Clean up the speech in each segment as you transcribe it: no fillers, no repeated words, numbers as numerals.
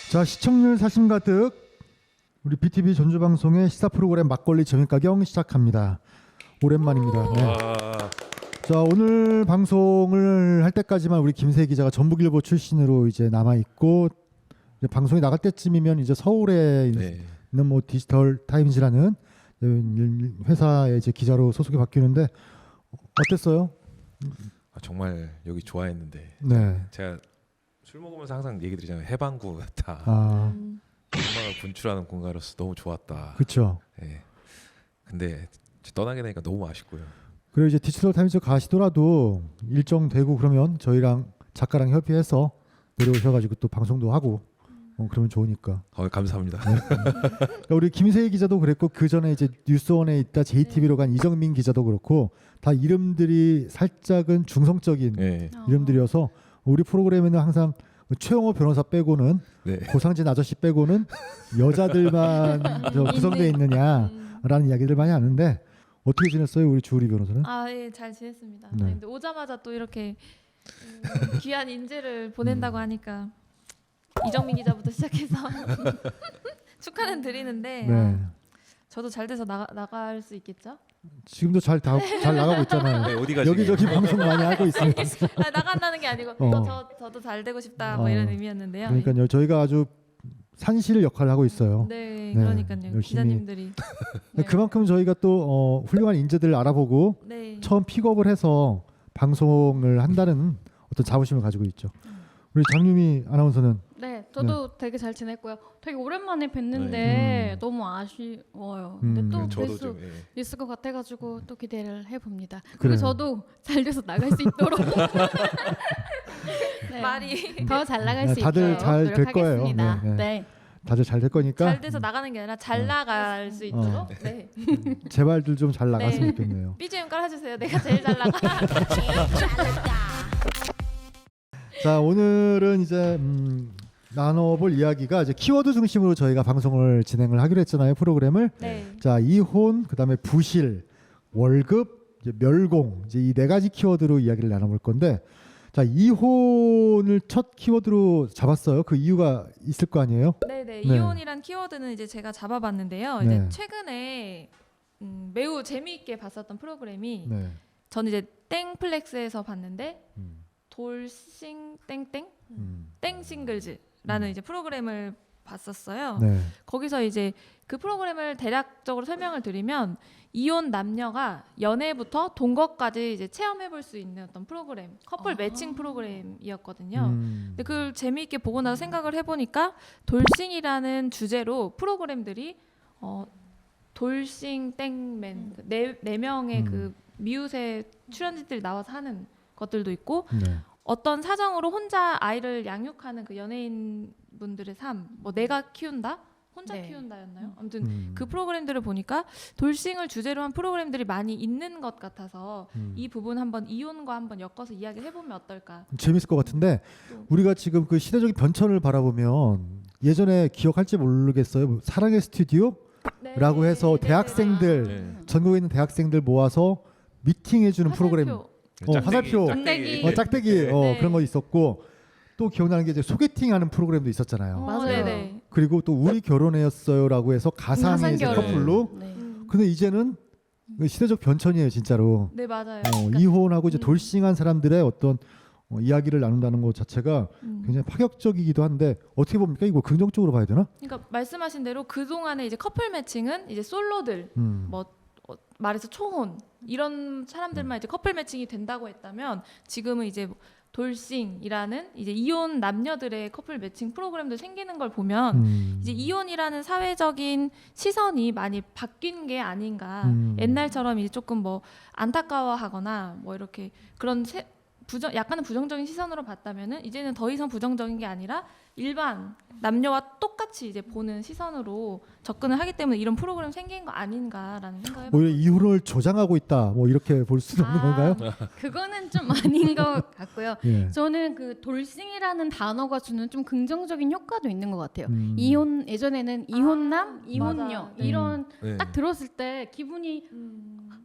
자, 시청률 사심 가득 우리 BTV 전주방송의 시사 프로그램 막걸리 저녁가경 시작합니다. 오랜만입니다. 네. 자, 오늘 방송을 할 때까지만 우리 김세 기자가 전북일보 출신으로 이제 남아 있고, 이제 방송이 나갈 때쯤이면 이제 서울에 있는 뭐 디지털 타임즈라는 회사의 이제 기자로 소속이 바뀌는데 어땠어요? 정말 여기 좋아했는데 네. 제가 술 먹으면서 항상 얘기 드리잖아요. 해방구 같다. 욕망을 분출하는 공간으로서 너무 좋았다. 그렇죠. 네. 근데 떠나게 되니까 너무 아쉽고요. 그리고 이제 디지털 타임즈 가시더라도 일정 되고 그러면 저희랑 작가랑 협의해서 내려오셔가지고 또 방송도 하고 그러면 좋으니까. 감사합니다. 네. 그러니까 우리 김세희 기자도 그랬고, 그 전에 이제 뉴스원에 있다 JTB로 간 이정민 기자도 그렇고, 다 이름들이 살짝은 중성적인 이름들이어서 우리 프로그램에는 항상 최영호 변호사 빼고는 고상진 아저씨 빼고는 여자들만 구성되어 있느냐라는 이야기들 많이 하는데, 어떻게 지냈어요 우리 주우리 변호사는? 예, 잘 지냈습니다. 네. 근데 오자마자 또 이렇게 귀한 인재를 보낸다고 하니까 이정민 기자부터 시작해서 축하는 드리는데 저도 잘 돼서 나갈 수 있겠죠? 지금도 잘 나가고 있잖아요. 네, 어디 가시게요? 여기저기 방송 많이 하고 있어요. 나간다는 게 아니고 저도 잘 되고 싶다 뭐 이런 의미였는데요. 그러니까요, 저희가 아주 산실 역할을 하고 있어요. 네, 그러니까요. 열심히. 기자님들이 그만큼 저희가 또 훌륭한 인재들을 알아보고 처음 픽업을 해서 방송을 한다는 어떤 자부심을 가지고 있죠. 우리 장유미 아나운서는? 네, 저도 되게 잘 지냈고요. 되게 오랜만에 뵀는데 너무 아쉬워요. 근데 또 뵐 수 있을 것 같아가지고 또 기대를 해봅니다. 그리고 저도 잘 돼서 나갈 수 있도록 말이 더 잘 나갈 수 다들 있도록 잘 될 거예요. 노력하겠습니다. 네. 다들 잘 될 거니까. 잘 돼서 나가는 게 아니라 잘 나갈 수 있도록. 네. 제발들 좀 잘 나갔으면 좋겠네요. BGM 깔아주세요. 내가 제일 잘 나가. 자, 오늘은 이제 나눠볼 이야기가 이제 키워드 중심으로 저희가 방송을 진행을 하기로 했잖아요, 프로그램을. 자, 이혼, 그다음에 부실, 월급, 이제 멸공, 이제 이 네 가지 키워드로 이야기를 나눠볼 건데, 자, 이혼을 첫 키워드로 잡았어요. 그 이유가 있을 거 아니에요? 네. 이혼이란 키워드는 이제 제가 잡아봤는데요. 이제 최근에 매우 재미있게 봤었던 프로그램이 저는 이제 땡플렉스에서 봤는데 돌싱 땡땡 땡싱글즈라는 이제 프로그램을 봤었어요. 거기서 이제 그 프로그램을 대략적으로 설명을 드리면 이혼 남녀가 연애부터 동거까지 이제 체험해볼 수 있는 어떤 프로그램, 커플 매칭 프로그램이었거든요. 근데 그걸 재미있게 보고 나서 생각을 해보니까 돌싱이라는 주제로 프로그램들이 돌싱 땡맨 네 명의 그 미우새 출연진들이 나와서 하는 것들도 있고 어떤 사정으로 혼자 아이를 양육하는 그 연예인 분들의 삶, 뭐 내가 키운다? 혼자 키운다였나요? 아무튼 그 프로그램들을 보니까 돌싱을 주제로 한 프로그램들이 많이 있는 것 같아서 이 부분 한번 이혼과 한번 엮어서 이야기를 해보면 어떨까? 재밌을 것 같은데, 우리가 지금 그 시대적인 변천을 바라보면 예전에 기억할지 모르겠어요. 사랑의 스튜디오라고 해서 대학생들, 전국에 있는 대학생들 모아서 미팅해주는 프로그램. 화살표, 짝대기 그런 거 있었고, 또 기억나는 게 이제 소개팅하는 프로그램도 있었잖아요. 맞아요. 그리고 또 우리 결혼했어요라고 해서 가상의 이제 커플로. 근데 이제는 시대적 변천이에요, 진짜로. 네, 맞아요. 이혼하고 이제 돌싱한 사람들의 어떤 이야기를 나눈다는 것 자체가 굉장히 파격적이기도 한데, 어떻게 봅니까? 이거 긍정적으로 봐야 되나? 그러니까 말씀하신 대로 그 동안에 이제 커플 매칭은 이제 솔로들, 뭐 말해서 초혼 이런 사람들만 이제 커플 매칭이 된다고 했다면, 지금은 이제 돌싱이라는 이제 이혼 남녀들의 커플 매칭 프로그램도 생기는 걸 보면 이제 이혼이라는 사회적인 시선이 많이 바뀐 게 아닌가. 옛날처럼 이제 조금 뭐 안타까워하거나 뭐 이렇게 그런 약간은 부정적인 시선으로 봤다면은 이제는 더 이상 부정적인 게 아니라 일반 남녀와 똑같이 이제 보는 시선으로 접근을 하기 때문에 이런 프로그램 생긴 거 아닌가라는 생각을 오히려 해봤어요. 이혼을 조장하고 있다, 뭐 이렇게 볼 수도 없는 건가요? 그거는 좀 아닌 것 같고요. 저는 그 돌싱이라는 단어가 주는 좀 긍정적인 효과도 있는 것 같아요. 이혼, 예전에는 이혼남, 이혼녀 이런 딱 들었을 때 기분이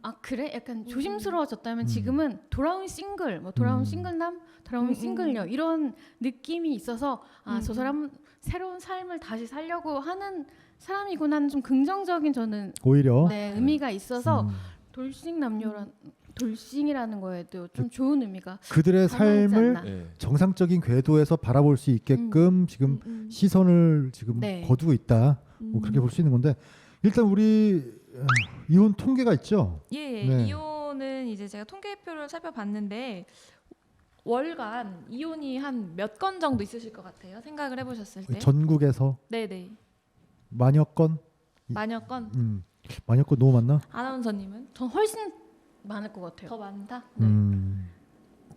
아 그래? 약간 조심스러워졌다면 지금은 돌아온 싱글, 뭐 돌아온 싱글남, 돌아온 싱글녀 이런 느낌이 있어서 아 저 사람 새로운 삶을 다시 살려고 하는 사람이구나는 좀 긍정적인 저는 오히려 네, 의미가 있어서 돌싱 남녀란 돌싱이라는 거에도 좀 좋은 의미가 그들의 삶을 네. 정상적인 궤도에서 바라볼 수 있게끔 지금 시선을 지금 네. 거두고 있다. 뭐 그렇게 볼 수 있는 건데 일단 우리 이혼 통계가 있죠. 예, 네. 이혼은 이제 제가 통계표를 살펴봤는데 월간 이혼이 한 몇 건 정도 있으실 것 같아요. 생각을 해보셨을 때. 전국에서 네네. 만여 건? 만여 건. 만여 건 너무 많나? 아나운서님은 전 훨씬 많을 것 같아요. 더 많다.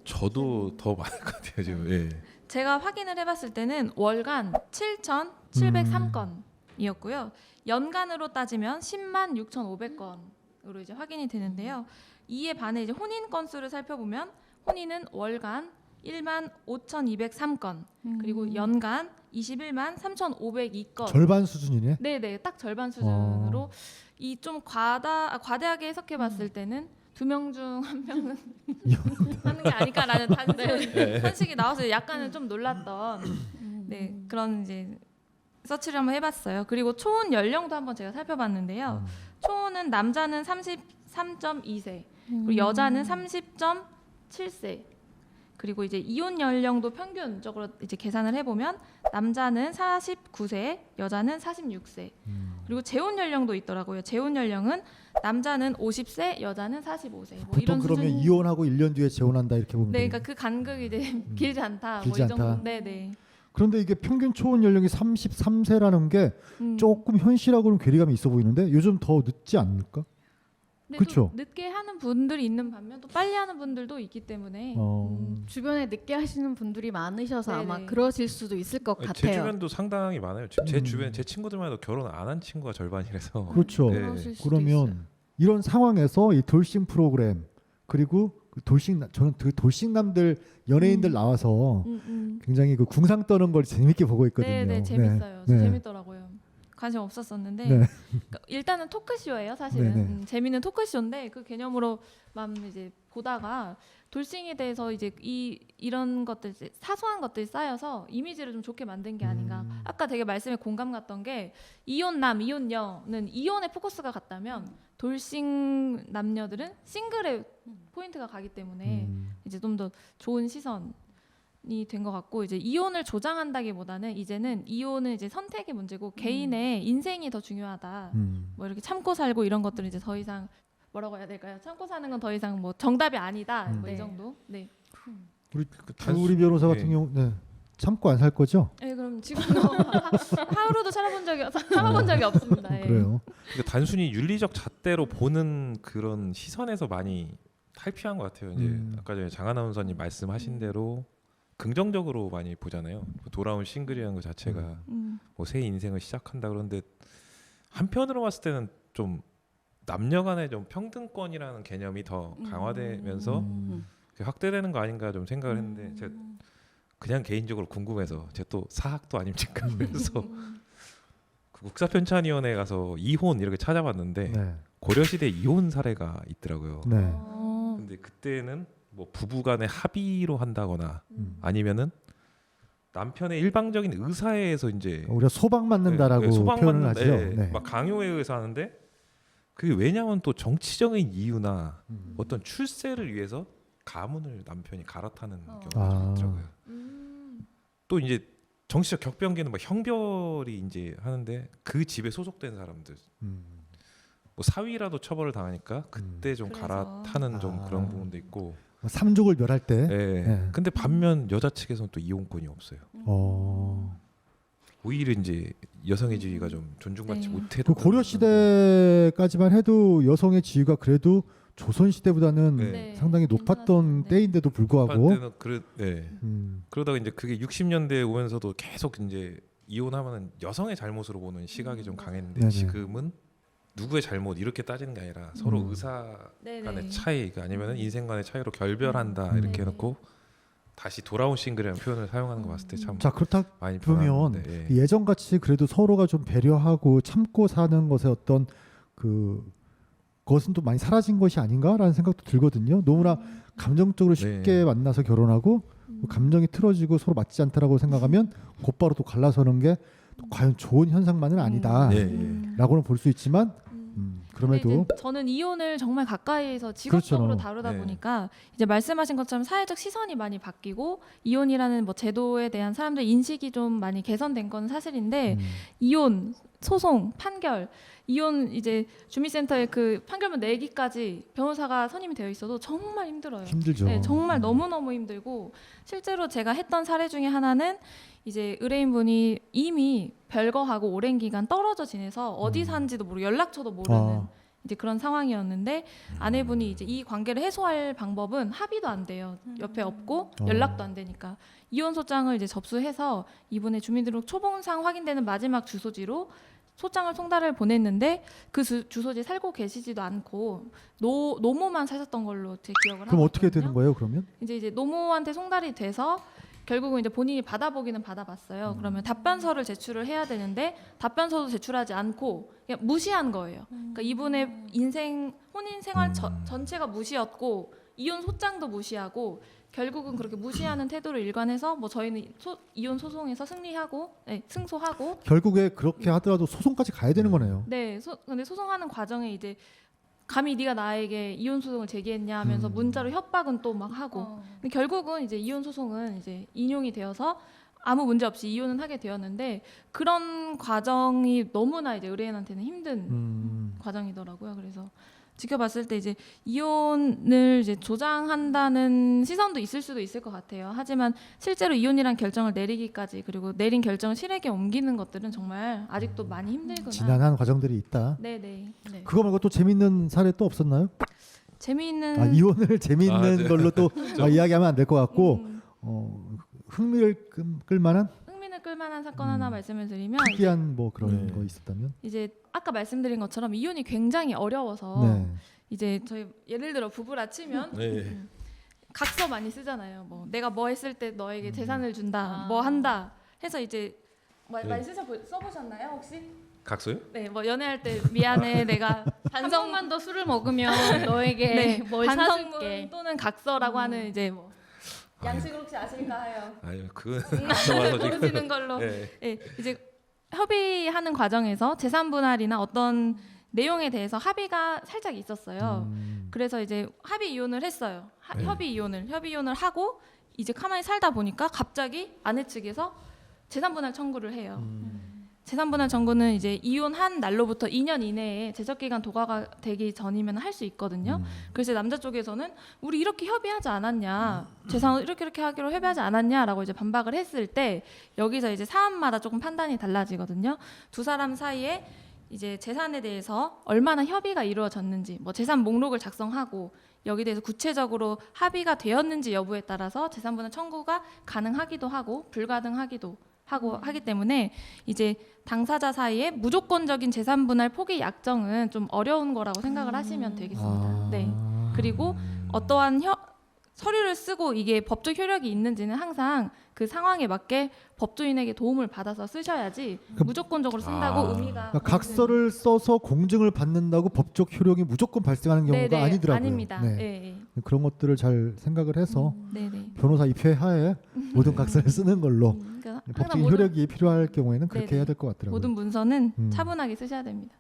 저도 더 많을 것 같아요 지금. 예. 제가 확인을 해봤을 때는 월간 7,703건이었고요. 연간으로 따지면 10만 6,500건으로 이제 확인이 되는데요. 이에 반해 이제 혼인 건수를 살펴보면 혼인은 월간 1만 5,203건 그리고 연간 21만 3,502건. 절반 수준이네. 네네, 딱 절반 수준으로 이 좀 과대하게 해석해봤을 때는 2명 중 1명은 하는 게 아닐까라는 단순 선식이 나와서 약간은 좀 놀랐던 네 그런 이제 서치를 한번 해봤어요. 그리고 초혼 연령도 한번 제가 살펴봤는데요. 초혼은 남자는 33.2세, 그리고 여자는 30.7세. 그리고 이제 이혼 연령도 평균적으로 이제 계산을 해보면 남자는 49세, 여자는 46세. 그리고 재혼 연령도 있더라고요. 재혼 연령은 남자는 50세, 여자는 45세. 뭐 보통 이런 그러면 수준... 이혼하고 1년 뒤에 재혼한다 이렇게 보면 네, 돼요. 그러니까 그 간극이 이제 길지 않다. 길지 뭐 이 정도. 않다. 네네. 그런데 이게 평균 초혼 연령이 33세라는 게 조금 현실하고는 괴리감이 있어 보이는데 요즘 더 늦지 않을까? 그렇죠. 늦게 하는 분들이 있는 반면 또 빨리 하는 분들도 있기 때문에 주변에 늦게 하시는 분들이 많으셔서 네네. 아마 그러실 수도 있을 것 같아요. 제 주변도 상당히 많아요. 제 주변 제 친구들만 해도 결혼 안 한 친구가 절반이라서. 그렇죠. 네. 그러실 수도 그러면 있어요. 이런 상황에서 이 돌싱 프로그램 그리고 그 저는 그 돌싱남들 연예인들 나와서 굉장히 그 궁상 떠는 걸 재밌게 보고 있거든요. 네네 재밌어요. 네. 재밌더라고요. 관심 없었었는데 네. 그러니까 일단은 토크쇼예요 사실은. 네네. 재밌는 토크쇼인데 그 개념으로만 이제 보다가 돌싱에 대해서 이제 이런 것들 사소한 것들이 쌓여서 이미지를 좀 좋게 만든 게 아닌가. 아까 되게 말씀에 공감 갔던 게 이혼남 이혼녀는 이혼에 포커스가 갔다면 돌싱 남녀들은 싱글에 포인트가 가기 때문에 이제 좀 더 좋은 시선 된 것 같고 이제 이혼을 조장한다기보다는 이제는 이혼은 이제 선택의 문제고 개인의 인생이 더 중요하다. 뭐 이렇게 참고 살고 이런 것들은 이제 더 이상 뭐라고 해야 될까요? 참고 사는 건 더 이상 뭐 정답이 아니다. 뭐 이 네. 정도. 네. 우리 우리 변호사 같은 경우 참고 안 살 거죠? 네, 그럼 지금도 하루도 참아본 적이 없습니다. 예. 그래요. 그러니까 단순히 윤리적 잣대로 보는 그런 시선에서 많이 탈피한 것 같아요. 이제 아까 전에 장 아나운서님 말씀하신 대로 긍정적으로 많이 보잖아요. 돌아온 싱글이라는 것 자체가 뭐 새 인생을 시작한다 그런데 한편으로 봤을 때는 좀 남녀간의 좀 평등권이라는 개념이 더 강화되면서 확대되는 거 아닌가 좀 생각을 했는데 제가 그냥 개인적으로 궁금해서 제가 또 사학도 아닙니까 그래서 그 국사편찬위원회 가서 이혼 이렇게 찾아봤는데 네. 고려시대 이혼 사례가 있더라고요. 네. 근데 그때는 뭐 부부간의 합의로 한다거나 아니면은 남편의 일방적인 의사에 의해서 이제 우리가 소방 맞는다라고 표현을 하죠. 네. 막 강요에 의해서 하는데 그게 왜냐하면 또 정치적인 이유나 어떤 출세를 위해서 가문을 남편이 갈아타는 경우가 좀 있더라고요. 또 이제 정치적 격변기는 막 형별이 이제 하는데 그 집에 소속된 사람들 뭐 사위라도 처벌을 당하니까 그때 좀 그래서. 갈아타는 좀 그런 부분도 있고. 삼족을 멸할 때. 네. 네. 근데 반면 여자 측에서는 또 이혼권이 없어요. 오히려 이제 여성의 지위가 좀 존중받지 네. 못했던. 그 고려 시대까지만 해도 여성의 지위가 그래도 조선 시대보다는 네. 상당히 높았던 괜찮았었는데. 때인데도 불구하고. 그러다가 이제 그게 60년대에 오면서도 계속 이제 이혼하면은 여성의 잘못으로 보는 시각이 좀 강했는데 네네. 지금은 누구의 잘못 이렇게 따지는 게 아니라 서로 의사 네네. 간의 차이 아니면은 인생 간의 차이로 결별한다 이렇게 해놓고 다시 돌아온 싱글이라는 표현을 사용하는 거 봤을 때 참 자 그렇다 많이 보면 변하는데, 예전같이 그래도 서로가 좀 배려하고 참고 사는 것의 어떤 그 그것은 또 많이 사라진 것이 아닌가라는 생각도 들거든요. 너무나 감정적으로 쉽게 만나서 결혼하고 감정이 틀어지고 서로 맞지 않다라고 생각하면 곧바로 또 갈라서는 게 과연 좋은 현상만은 아니다라고는 볼 수 있지만 그럼에도 저는 이혼을 정말 가까이에서 직업적으로 그렇죠. 다루다 보니까 이제 말씀하신 것처럼 사회적 시선이 많이 바뀌고 이혼이라는 뭐 제도에 대한 사람들 인식이 좀 많이 개선된 건 사실인데 이혼, 소송, 판결, 이혼 이제 주민센터에 그 판결문 내기까지 변호사가 선임이 되어 있어도 정말 힘들어요. 힘들죠. 네, 정말 너무너무 힘들고 실제로 제가 했던 사례 중에 하나는 이제 의뢰인분이 이미 별거하고 오랜 기간 떨어져 지내서 어디 사는지도 모르고 연락처도 모르는 이제 그런 상황이었는데 아내분이 이제 이 관계를 해소할 방법은 합의도 안 돼요. 옆에 없고 연락도 안 되니까 이혼 소장을 이제 접수해서 이분의 주민등록 초본상 확인되는 마지막 주소지로 소장을 송달을 보냈는데 그 주소지에 살고 계시지도 않고 노모만 사셨던 걸로 제 기억을 하고 그럼 어떻게 있거든요. 되는 거예요? 그러면 이제 노모한테 송달이 돼서 결국은 이제 본인이 받아보기는 받아봤어요. 그러면 답변서를 제출을 해야 되는데 답변서도 제출하지 않고 그냥 무시한 거예요. 그러니까 이분의 인생 혼인 생활 전체가 무시였고 이혼 소장도 무시하고 결국은 그렇게 무시하는 태도를 일관해서 뭐 저희는 이혼 소송에서 승소하고 결국에 그렇게 하더라도 소송까지 가야 되는 거네요. 네, 근데 소송하는 과정에 이제 감히 네가 나에게 이혼 소송을 제기했냐 하면서 문자로 협박은 또 막 하고 근데 결국은 이제 이혼 소송은 이제 인용이 되어서 아무 문제 없이 이혼은 하게 되었는데 그런 과정이 너무나 이제 의뢰인한테는 힘든 과정이더라고요. 그래서 지켜봤을 때 이제 이혼을 이제 조장한다는 시선도 있을 수도 있을 것 같아요. 하지만 실제로 이혼이란 결정을 내리기까지 그리고 내린 결정을 실행에 옮기는 것들은 정말 아직도 많이 힘들구나. 지난한 과정들이 있다. 네네. 네. 그거 말고 또 재밌는 사례 또 없었나요? 재미있는 이혼을 재밌는 걸로 또 이야기하면 안 될 것 같고 흥미를 끌만한 흥미를 끌만한 사건 하나 말씀을 드리면 특이한 뭐 그런 거 있었다면 이제 아까 말씀드린 것처럼 이혼이 굉장히 어려워서 이제 저희 예를 들어 부부라 치면 각서 많이 쓰잖아요. 뭐 내가 뭐 했을 때 너에게 재산을 준다, 뭐 한다 해서 이제 많이 써보셨나요 혹시? 각서요? 네, 뭐 연애할 때 미안해 내가 한 번만 더 술을 먹으면 너에게 뭘 반성문 사줄게. 또는 각서라고 하는 이제 뭐 양식을 혹시 아실까 해요. 아니요, 그건 모르시는 걸로. 네, 이제 협의하는 과정에서 재산 분할이나 어떤 내용에 대해서 합의가 살짝 있었어요. 그래서 이제 합의 이혼을 했어요. 협의 이혼을 하고 이제 가만히 살다 보니까 갑자기 아내 측에서 재산 분할 청구를 해요. 재산 분할 청구는 이제 이혼한 날로부터 2년 이내에 제적 기간 도과가 되기 전이면 할 수 있거든요. 그래서 남자 쪽에서는 우리 이렇게 협의하지 않았냐, 재산을 이렇게 하기로 협의하지 않았냐라고 이제 반박을 했을 때 여기서 이제 사안마다 조금 판단이 달라지거든요. 두 사람 사이에 이제 재산에 대해서 얼마나 협의가 이루어졌는지, 뭐 재산 목록을 작성하고 여기에 대해서 구체적으로 합의가 되었는지 여부에 따라서 재산 분할 청구가 가능하기도 하고 불가능하기도 하기 때문에 이제 당사자 사이에 무조건적인 재산 분할 포기 약정은 좀 어려운 거라고 생각을 하시면 되겠습니다. 네. 그리고 어떠한 서류를 쓰고 이게 법적 효력이 있는지는 항상 그 상황에 맞게 법조인에게 도움을 받아서 쓰셔야지 무조건적으로 쓴다고 의미가 그러니까 각서를 써서 공증을 받는다고 법적 효력이 무조건 발생하는 경우가 아니더라고요. 아닙니다. 그런 것들을 잘 생각을 해서 변호사 입회하에 모든 각서를 쓰는 걸로 그러니까 법적인 효력이 필요할 경우에는 그렇게 해야 될 것 같더라고요. 모든 문서는 차분하게 쓰셔야 됩니다.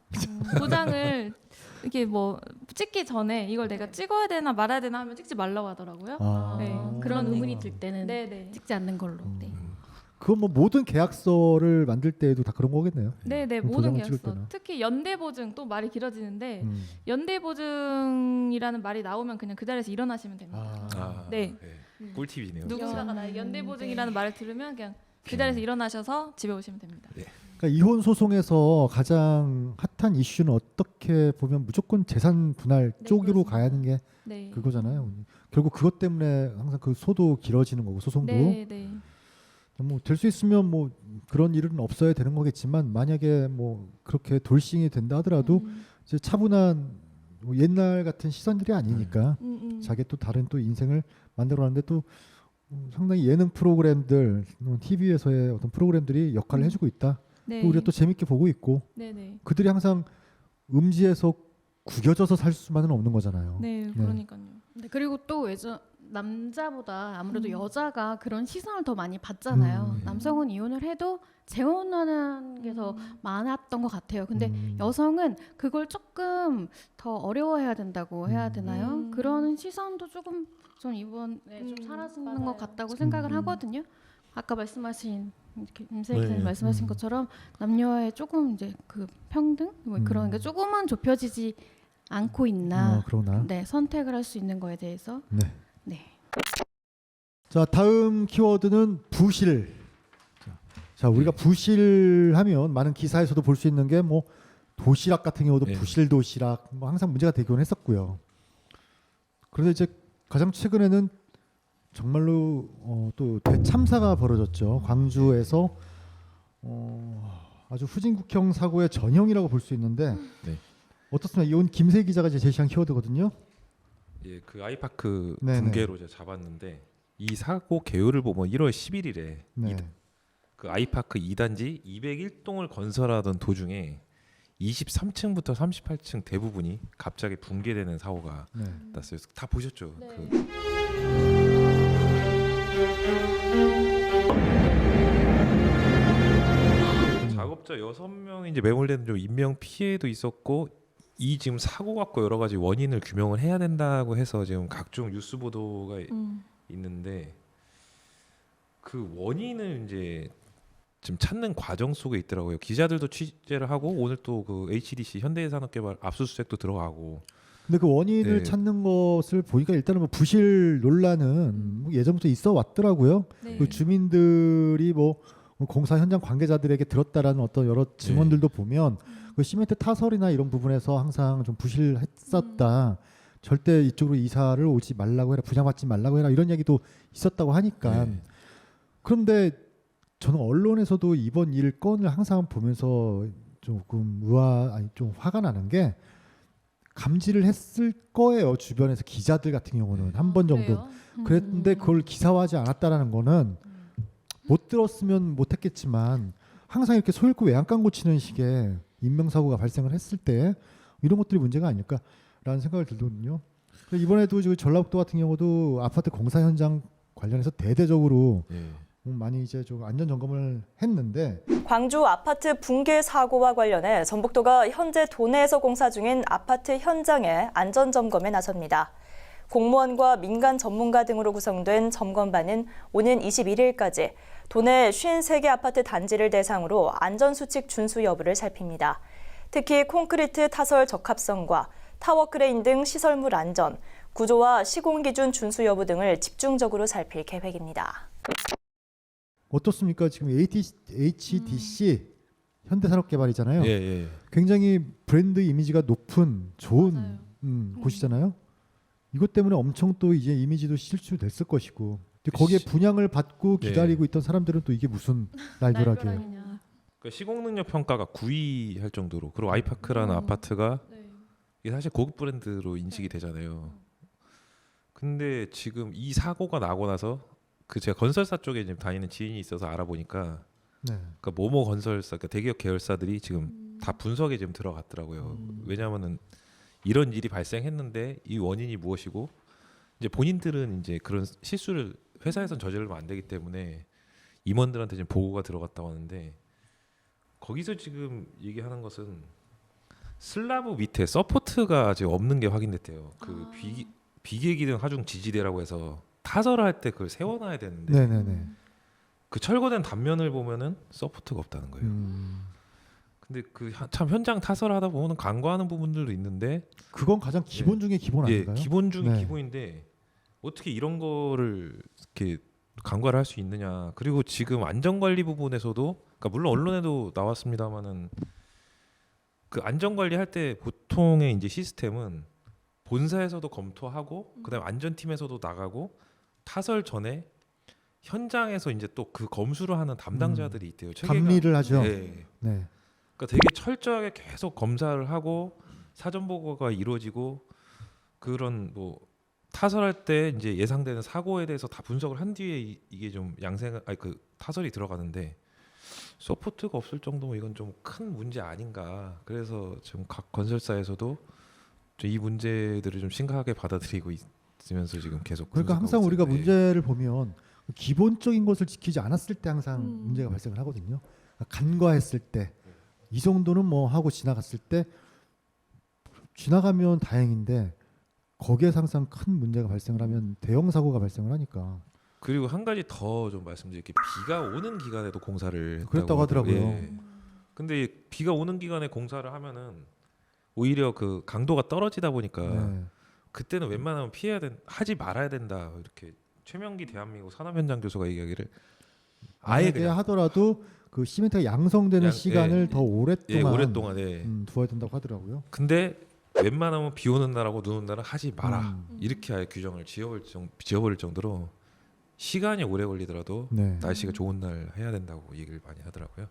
도장을 이렇게 뭐 찍기 전에 이걸 내가 찍어야 되나 말아야 되나 하면 찍지 말라고 하더라고요. 그런 의문이 들 때는 찍지 않는 걸로. 그건 뭐 모든 계약서를 만들 때에도 다 그런 거겠네요. 네네, 모든 계약서. 특히 연대보증 또 말이 길어지는데 연대보증이라는 말이 나오면 그냥 그 자리에서 일어나시면 됩니다. 꿀팁이네요. 누군가가 나에게 연대보증이라는 말을 들으면 그냥 그 자리에서 일어나셔서 집에 오시면 됩니다. 그러니까 이혼 소송에서 가장 핫한 이슈는 어떻게 보면 무조건 재산 분할 쪽으로 가야 하는 게 그거잖아요. 결국 그것 때문에 항상 그 소도 길어지는 거고 소송도. 뭐 될 수 있으면 뭐 그런 일은 없어야 되는 거겠지만 만약에 뭐 그렇게 돌싱이 된다 하더라도 이제 차분한 뭐 옛날 같은 시선들이 아니니까 자기 또 다른 또 인생을 만들어가는데 또 상당히 예능 프로그램들, TV에서의 어떤 프로그램들이 역할을 해주고 있다. 또 우리가 또 재밌게 보고 있고 그들이 항상 음지에서 구겨져서 살 수만은 없는 거잖아요. 네, 그러니까요. 네, 그리고 또 남자보다 아무래도 여자가 그런 시선을 더 많이 받잖아요. 남성은 이혼을 해도 재혼하는 게 더 많았던 것 같아요. 근데 여성은 그걸 조금 더 어려워해야 된다고 해야 되나요? 그런 시선도 조금 전 이번에 좀 사라지는 맞아요. 것 같다고 생각을 하거든요. 아까 말씀하신 임세 기자님 말씀하신 것처럼 남녀의 조금 이제 그 평등 뭐 그런 게 조금은 좁혀지지 않고 있나. 그러나. 네, 선택을 할 수 있는 거에 대해서. 네. 네. 자, 다음 키워드는 부실. 자, 우리가 부실하면 많은 기사에서도 볼 수 있는 게 뭐 도시락 같은 경우도 부실 도시락 뭐 항상 문제가 되곤 했었고요. 그런데 이제 가장 최근에는 정말로 또 대참사가 벌어졌죠. 광주에서 아주 후진국형 사고의 전형이라고 볼 수 있는데 어떻습니까? 이건 김세 기자가 이제 제시한 키워드거든요. 예, 그 아이파크 붕괴로 이제 잡았는데 이 사고 개요를 보면 1월 11일에 그 아이파크 2단지 201동을 건설하던 도중에 23층부터 38층 대부분이 갑자기 붕괴되는 사고가 났어요. 다 보셨죠? 네. 작업자 6명이 이제 매몰되는 좀 인명 피해도 있었고 이 지금 사고 갖고 여러 가지 원인을 규명을 해야 된다고 해서 지금 각종 뉴스 보도가 있는데 그 원인을 이제 지금 찾는 과정 속에 있더라고요. 기자들도 취재를 하고 오늘 또 그 HDC 현대산업개발 압수수색도 들어가고. 근데 그 원인을 찾는 것을 보니까 일단은 뭐 부실 논란은 뭐 예전부터 있어 왔더라고요. 그 주민들이 뭐 공사 현장 관계자들에게 들었다라는 어떤 여러 증언들도 보면 그 시멘트 타설이나 이런 부분에서 항상 좀 부실했었다. 절대 이쪽으로 이사를 오지 말라고 해라, 분양받지 말라고 해라 이런 얘기도 있었다고 하니까. 그런데 저는 언론에서도 이번 일 건을 항상 보면서 조금 좀 화가 나는 게 감지를 했을 거예요. 주변에서 기자들 같은 경우는 한 번 정도. 그랬는데 그걸 기사화하지 않았다라는 거는 못 들었으면 못했겠지만 항상 이렇게 소 잃고 외양간 고치는 식의 인명사고가 발생을 했을 때 이런 것들이 문제가 아닐까라는 생각을 들거든요. 이번에도 지금 전라북도 같은 경우도 아파트 공사 현장 관련해서 대대적으로 많이 이제 좀 안전 점검을 했는데 광주 아파트 붕괴 사고와 관련해 전북도가 현재 도내에서 공사 중인 아파트 현장의 안전 점검에 나섭니다. 공무원과 민간 전문가 등으로 구성된 점검반은 오는 21일까지 도내 53개 아파트 단지를 대상으로 안전수칙 준수 여부를 살핍니다. 특히 콘크리트 타설 적합성과 타워 크레인 등 시설물 안전, 구조와 시공 기준 준수 여부 등을 집중적으로 살필 계획입니다. 어떻습니까? 지금 HDC 현대산업개발이잖아요. 굉장히 브랜드 이미지가 높은 좋은 곳이잖아요. 이것 때문에 엄청 또 이제 이미지도 실추됐을 것이고 거기에 분양을 받고 기다리고 있던 사람들은 또 이게 무슨 날벼락이에요. 그러니까 시공 능력 평가가 9위 할 정도로 그리고 아이파크라는 아파트가 이게 사실 고급 브랜드로 인식이 되잖아요. 근데 지금 이 사고가 나고 나서 그 제가 건설사 쪽에 지금 다니는 지인이 있어서 알아보니까 그러니까 모모 건설사, 그러니까 대기업 계열사들이 지금 다 분석에 지금 들어갔더라고요. 왜냐하면은 이런 일이 발생했는데 이 원인이 무엇이고 이제 본인들은 이제 그런 실수를 회사에선 저지르면 안 되기 때문에 임원들한테 지금 보고가 들어갔다고 하는데 거기서 지금 얘기하는 것은 슬라브 밑에 서포트가 지금 없는 게 확인됐대요. 그 비계 기능 하중 지지대라고 해서 타설을 할 때 그걸 세워놔야 되는데 그 철거된 단면을 보면은 서포트가 없다는 거예요. 근데 그 참 현장 타설하다 보면 간과하는 부분들도 있는데 그건 가장 기본 중에 기본 아닌가요? 기본 중에 기본인데 어떻게 이런 거를 이렇게 간과를 할 수 있느냐. 그리고 지금 안전관리 부분에서도 그러니까 물론 언론에도 나왔습니다만은 그 안전관리 할 때 보통의 이제 시스템은 본사에서도 검토하고 그다음에 안전팀에서도 나가고 타설 전에 현장에서 이제 또 그 검수를 하는 담당자들이 있대요. 감리를 하죠. 그러니까 되게 철저하게 계속 검사를 하고 사전 보고가 이루어지고 그런 뭐 타설할 때 이제 예상되는 사고에 대해서 다 분석을 한 뒤에 이게 좀 그 타설이 들어가는데 서포트가 없을 정도면 이건 좀 큰 문제 아닌가. 그래서 지금 각 건설사에서도 이 문제들을 좀 심각하게 받아들이고 있으면서 지금 계속 그러니까 항상 우리가 문제를 보면 기본적인 것을 지키지 않았을 때 항상 문제가 발생을 하거든요. 간과했을 때 이 정도는 뭐 하고 지나갔을 때 지나가면 다행인데 거기에 항상 큰 문제가 발생을 하면 대형 사고가 발생을 하니까. 그리고 한 가지 더 좀 말씀드릴게요. 비가 오는 기간에도 공사를 그랬다고 하더라고요. 예. 근데 비가 오는 기간에 공사를 하면은 오히려 그 강도가 떨어지다 보니까 네. 그때는 웬만하면 하지 말아야 된다. 이렇게 최명기 대한민국 산업현장 교수가 얘기하기를 아예 그냥 하더라도 그 시멘트가 양성되는 시간을 더 오랫동안 예. 두어야 된다고 하더라고요. 근데 웬만하면 비 오는 날하고 눈 오는 날은 하지 마라. 이렇게 아예 규정을 지어버릴 정도로 시간이 오래 걸리더라도 네. 날씨가 좋은 날 해야 된다고 얘기를 많이 하더라고요.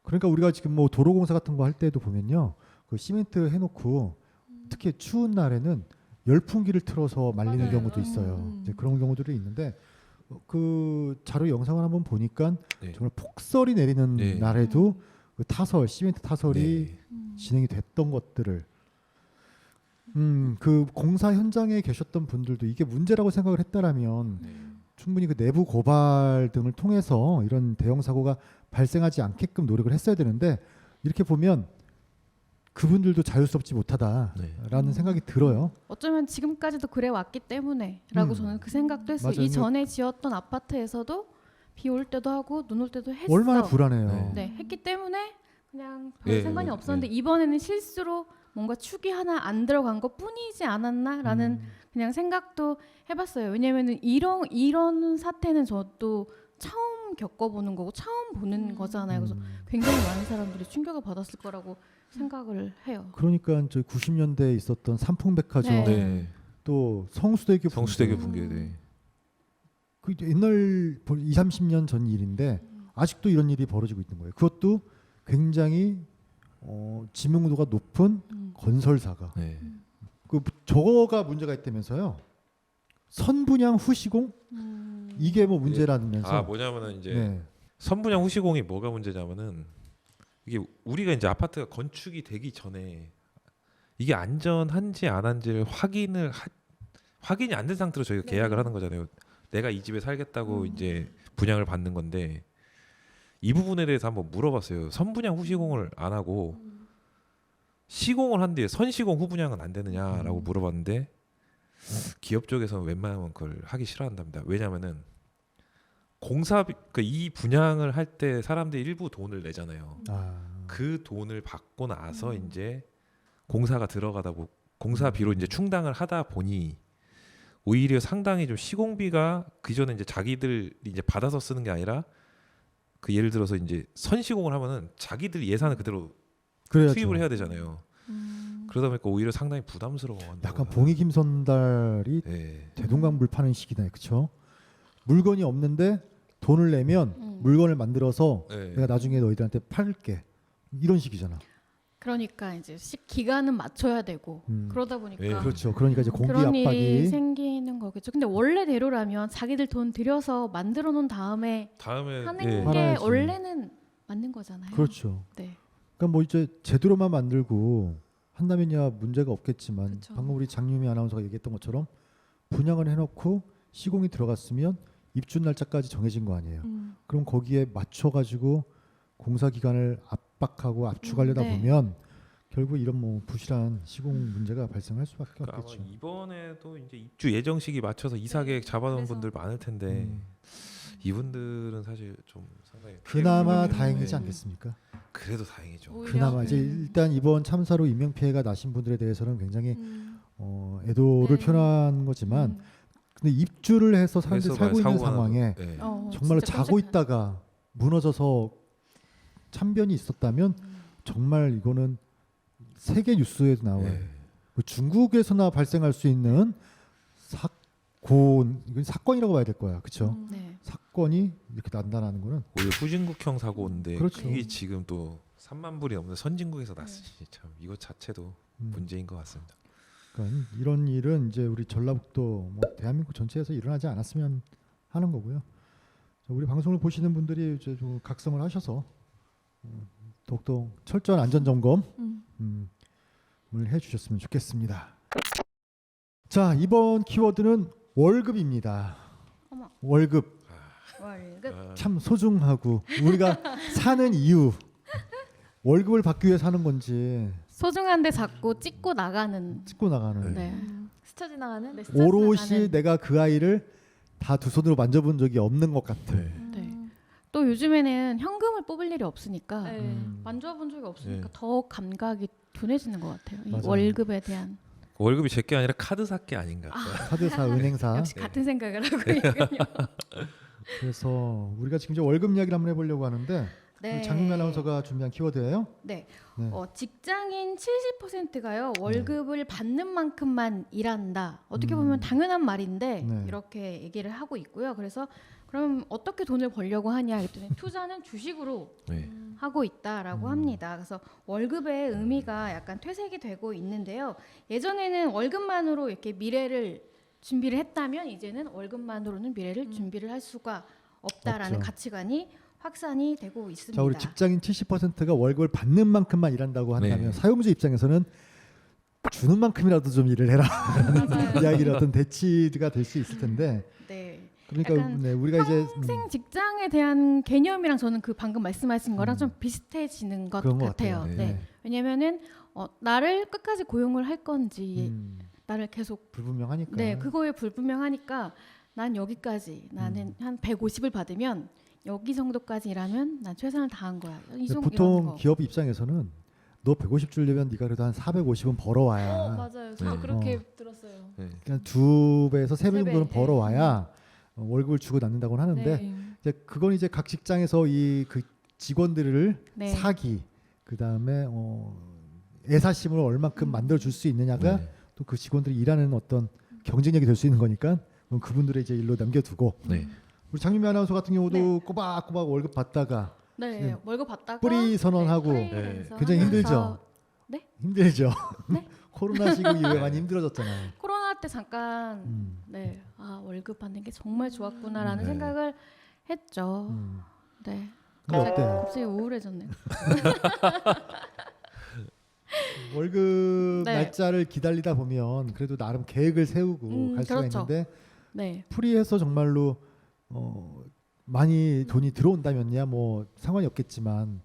그러니까 우리가 지금 뭐 도로공사 같은 거 할 때도 보면요, 그 시멘트 해놓고 특히 추운 날에는 열풍기를 틀어서 말리는 맞아요. 경우도 있어요. 이제 그런 경우들이 있는데 그 자료 영상을 한번 보니까 네. 정말 폭설이 내리는 네. 날에도 그 시멘트 타설이 네. 진행이 됐던 것들을 그 공사 현장에 계셨던 분들도 이게 문제라고 생각을 했다라면 네. 충분히 그 내부 고발 등을 통해서 이런 대형 사고가 발생하지 않게끔 노력을 했어야 되는데 이렇게 보면 그분들도 자유스럽지 못하다라는 생각이 들어요. 어쩌면 지금까지도 그래 왔기 때문에라고 저는 그 생각도 했어요. 맞아요. 이전에 지었던 아파트에서도 비 올 때도 하고 눈 올 때도 했어. 얼마나 불안해요. 네, 했기 때문에 그냥 별 예, 상관이 예, 없었는데 예. 이번에는 실수로 뭔가 축이 하나 안 들어간 것 뿐이지 않았나라는 그냥 생각도 해봤어요. 왜냐면은 이런 사태는 저도 처음 겪어보는 거고 처음 보는 거잖아요. 그래서 굉장히 많은 사람들이 충격을 받았을 거라고 생각을 해요. 그러니까 저희 90년대에 있었던 삼풍백화점, 네. 또 성수대교 붕괴. 네. 그 옛날 20-30년 전 일인데 아직도 이런 일이 벌어지고 있는 거예요. 그것도 굉장히 지명도가 높은 건설사가 네. 그 저거가 문제가 있다면서요. 선분양 후시공 이게 뭐 문제라면서. 뭐냐면은 이제 네. 선분양 후시공이 뭐가 문제냐면은 이게 우리가 이제 아파트가 건축이 되기 전에 이게 안전한지 안 한지를 확인이 안 된 상태로 저희가 계약을 하는 거잖아요. 내가 이 집에 살겠다고 이제 분양을 받는 건데 이 부분에 대해서 한번 물어봤어요. 선분양 후시공을 안 하고 시공을 한 뒤에 선시공 후분양은 안 되느냐라고 물어봤는데 기업 쪽에서는 웬만하면 그걸 하기 싫어한답니다. 왜냐하면은 공사비 이 분양을 할 때 사람들이 일부 돈을 내잖아요. 그 돈을 받고 나서 이제 공사가 들어가다고 공사비로 이제 충당을 하다 보니 오히려 상당히 좀 시공비가 그전에 이제 자기들이 이제 받아서 쓰는 게 아니라 그 예를 들어서 이제 선시공을 하면은 자기들 예산을 그대로 그래야죠. 투입을 해야 되잖아요. 그러다 보니까 오히려 상당히 부담스러워. 약간 봉익임선달이 네. 대동강불 파는 시기네, 그렇죠? 물건이 없는데 돈을 내면 물건을 만들어서 네. 내가 나중에 너희들한테 팔게 이런 식이잖아. 그러니까 이제 기간은 맞춰야 되고 그러다 보니까 예, 그렇죠. 그러니까 이제 공기 그런 압박이 일이 생기는 거겠죠. 근데 원래대로라면 자기들 돈 들여서 만들어 놓은 다음에 하는 게 말아야지. 원래는 맞는 거잖아요. 그렇죠. 네. 그러니까 뭐 이제 제대로만 만들고 한다면야 문제가 없겠지만 그쵸. 방금 우리 장유미 아나운서가 얘기했던 것처럼 분양을 해놓고 시공이 들어갔으면 입주 날짜까지 정해진 거 아니에요. 그럼 거기에 맞춰가지고 공사 기간을 압박하고 압축하려다 네. 보면 결국 이런 뭐 부실한 시공 문제가 발생할 수밖에 그러니까 아마 없겠죠. 이번에도 이제 입주 예정 시기 맞춰서 이사 계획 잡아놓은 그래서. 분들 많을 텐데 이분들은 사실 좀 상당히 그나마 피해를 다행이지 보는데 않겠습니까? 그래도 다행이죠. 오히려. 그나마 이제 일단 이번 참사로 인명 피해가 나신 분들에 대해서는 굉장히 애도를 네. 표현한 거지만 근데 입주를 해서 사람들이 그래서 살고 있는 사고가 상황에 나도, 네. 정말로 진짜 자고 끔찍한. 있다가 무너져서 참변이 있었다면 정말 이거는 세계 뉴스에도 나와요. 네. 그 중국에서나 발생할 수 있는 이건 사건이라고 봐야 될 거야, 그렇죠? 네. 사건이 이렇게 난다는 거는 오히려 후진국형 사고인데 그렇죠. 이게 지금 또 3만 불이 넘는 선진국에서 났으니 참 이것 자체도 음, 문제인 것 같습니다. 그러니까 이런 일은 이제 우리 전라북도 뭐 대한민국 전체에서 일어나지 않았으면 하는 거고요. 우리 방송을 보시는 분들이 이제 좀 각성을 하셔서 더욱더 철저한 안전 점검을 해주셨으면 좋겠습니다. 자, 이번 키워드는 월급입니다. 어머. 월급 월급. 참 소중하고 우리가 사는 이유, 월급을 받기 위해 사는 건지 소중한데 자꾸 찍고 나가는. 찍고 나가는. 네. 스쳐 지나가는. 네, 스쳐 오롯이 지나가는. 내가 그 아이를 다 두 손으로 만져본 적이 없는 것 같아. 네. 또 요즘에는 현금을 뽑을 일이 없으니까 네. 만져본 적이 없으니까 네. 더 감각이 둔해지는 것 같아요. 이 맞아요. 월급에 대한. 월급이 제게 아니라 카드사 게 아닌가. 카드사, 은행사. 역시 네. 같은 생각을 하고 있군요. 그래서 우리가 지금 이제 월급 이야기를 한번 해보려고 하는데 네. 장윤미 아나운서가 준비한 키워드예요. 네. 네. 직장인 70%가요. 월급을 받는 만큼만 일한다. 어떻게 보면 당연한 말인데 네. 이렇게 얘기를 하고 있고요. 그래서 그럼 어떻게 돈을 벌려고 하냐 했더니 투자는 주식으로 네. 하고 있다라고 합니다. 그래서 월급의 의미가 약간 퇴색이 되고 있는데요. 예전에는 월급만으로 이렇게 미래를 준비를 했다면 이제는 월급만으로는 미래를 준비를 할 수가 없다라는 없죠. 가치관이 확산이 되고 있습니다. 자, 우리 직장인 70%가 월급을 받는 만큼만 일한다고 한다면 네. 사용자 입장에서는 주는 만큼이라도 좀 일을 해라 맞아요. 이야기를 어떤 대치가 될 수 있을 텐데 네. 그러니까 약간 네, 우리가 이제 평생 직장에 대한 개념이랑 저는 그 방금 말씀하신 거랑 좀 비슷해지는 것 그런 것 같아요. 같아요. 네. 왜냐면은 나를 끝까지 고용을 할 건지 나를 계속 불분명하니까. 네 그거에 불분명하니까 난 여기까지 나는 한 150을 받으면 여기 정도까지 일하면 난 최선을 다한 거야. 근데 이런 보통 거. 기업 입장에서는 너 150 주려면 네가 그래도 한 450은 벌어와야 맞아요. 저도 네. 그렇게 들었어요. 네. 그냥 2배에서 3배 세 배, 정도는 네. 벌어와야 월급을 주고 낳는다고는 하는데 네. 이제 그건 이제 각 직장에서 이 그 직원들을 네. 사기 그다음에 애사심을 얼만큼 만들어 줄 수 있느냐가 네. 또 그 직원들이 일하는 어떤 경쟁력이 될 수 있는 거니까 그럼 그분들의 이제 일로 남겨두고 네. 우리 장윤미 아나운서 같은 경우도 네. 꼬박꼬박 월급 받다가 네 네. 월급 받다가 뿌리 선언하고 프리랜서 굉장히 힘들죠. 하면서 네? 힘들죠. 네? 코로나 시국 이후에 많이 힘들어졌잖아요. 코로나 때 잠깐 네, 월급 받는 게 정말 좋았구나라는 네. 생각을 했죠. 네. 근데 어때? 갑자기 우울해졌네요. 월급 네. 날짜를 기다리다 보면 그래도 나름 계획을 세우고 갈 수가 그렇죠. 있는데 네. 프리해서 정말로 많이 돈이 들어온다면야 뭐 상관이 없겠지만